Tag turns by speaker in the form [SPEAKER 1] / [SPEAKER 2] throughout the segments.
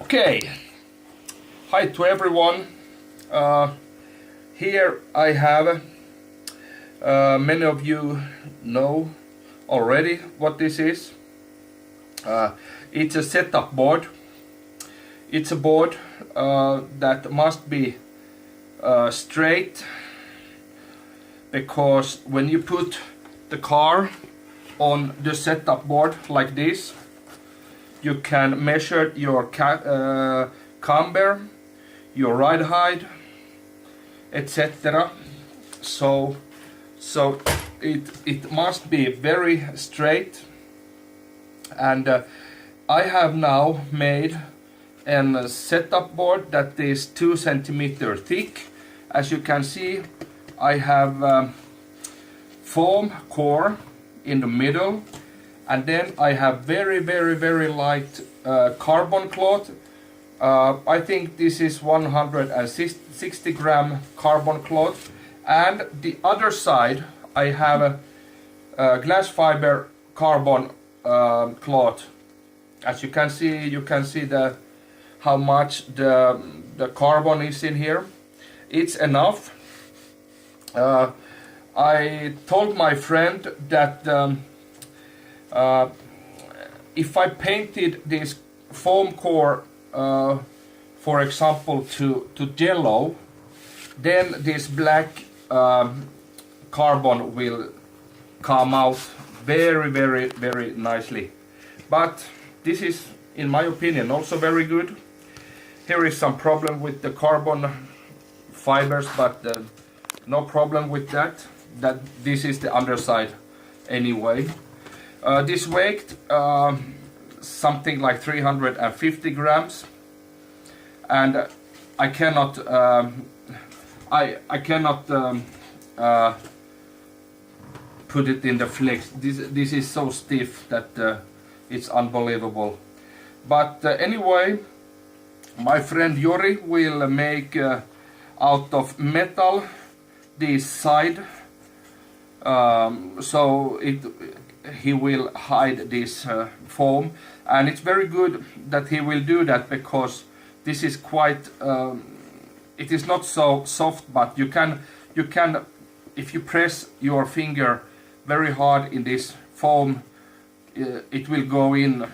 [SPEAKER 1] Okay, hi to everyone. Here I have, many of you know already what this is. It's a setup board. It's a board that must be straight, because when you put the car on the setup board like this, you can measure your camber, your ride height, etc. So it must be very straight, and I have now made a setup board that is 2 centimeters thick. As you can see, I have foam core in the middle, and then I have very light carbon cloth. I think this is 160 gram carbon cloth, and the other side I have a glass fiber carbon cloth. As you can see how much the carbon is in here. It's enough. I told my friend that if I painted this foam core, for example, to yellow, then this black carbon will come out very nicely. But this is, in my opinion, also very good. Here is some problem with the carbon fibers, but no problem with that. That this is the underside anyway. This weighed something like 350 grams, and I cannot put it in the flex. This is so stiff that it's unbelievable. But anyway, my friend Jori will make out of metal this side, so he will hide this foam, and it's very good that he will do that, because this is quite it is not so soft, but you can if you press your finger very hard in this foam, it will go in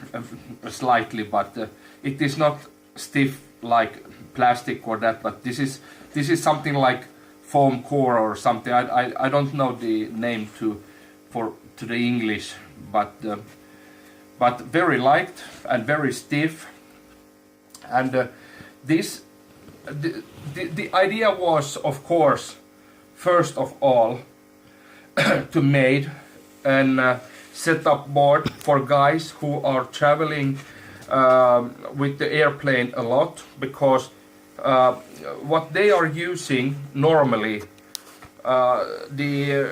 [SPEAKER 1] slightly, but it is not stiff like plastic or that. But this is something like foam core or something. I don't know the name to the English, but very light and very stiff. And the idea was, of course, first of all, to make a setup board for guys who are traveling with the airplane a lot, because what they are using normally, the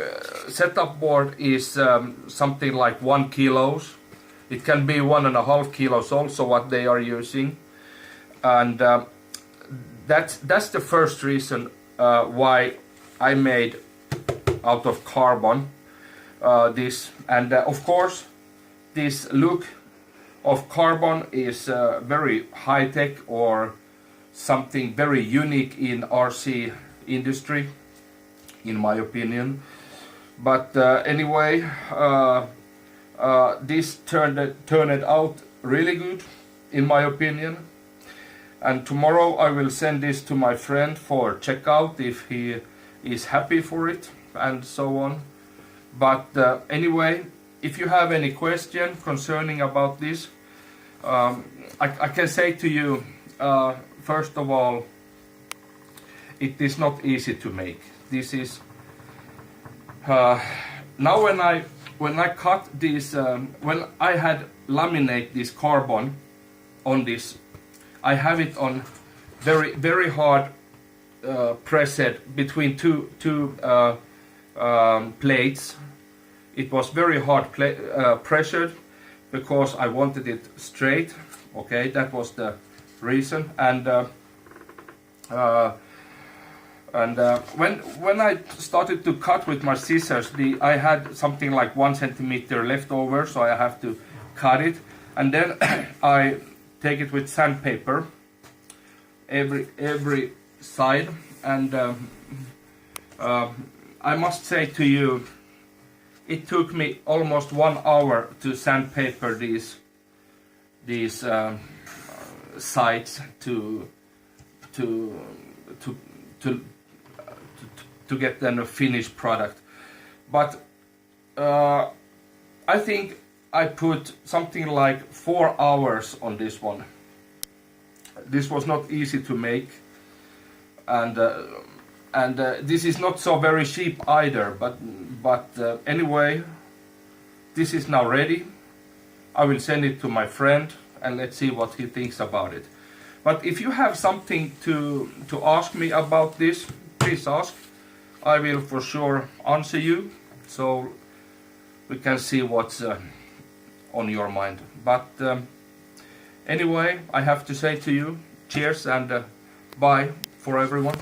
[SPEAKER 1] setup board is something like 1 kilos. It can be 1.5 kilos also what they are using, and that's the first reason why I made out of carbon this. And of course, this look of carbon is very high-tech, or something very unique in RC industry, in my opinion. But anyway, this turned out really good, in my opinion. And tomorrow I will send this to my friend for checkout if he is happy for it, and so on. But anyway, if you have any question concerning about this, I can say to you, first of all, it is not easy to make. This is now when I cut this, when I had laminate this carbon on this, I have it on very hard pressed between two plates. It was very hard pressured, because I wanted it straight. Okay, that was the reason. And when I started to cut with my scissors, I had something like 1 centimeter left over, so I have to cut it. And then I take it with sandpaper every side, and I must say to you, it took me almost 1 hour to sandpaper these sides to get then a finished product. But I think I put something like 4 hours on this one. This was not easy to make, and this is not so very cheap either. But anyway, this is now ready. I will send it to my friend and let's see what he thinks about it. But if you have something to ask me about this, please ask. I will for sure answer you, so we can see what's on your mind. But anyway, I have to say to you, cheers and bye for everyone.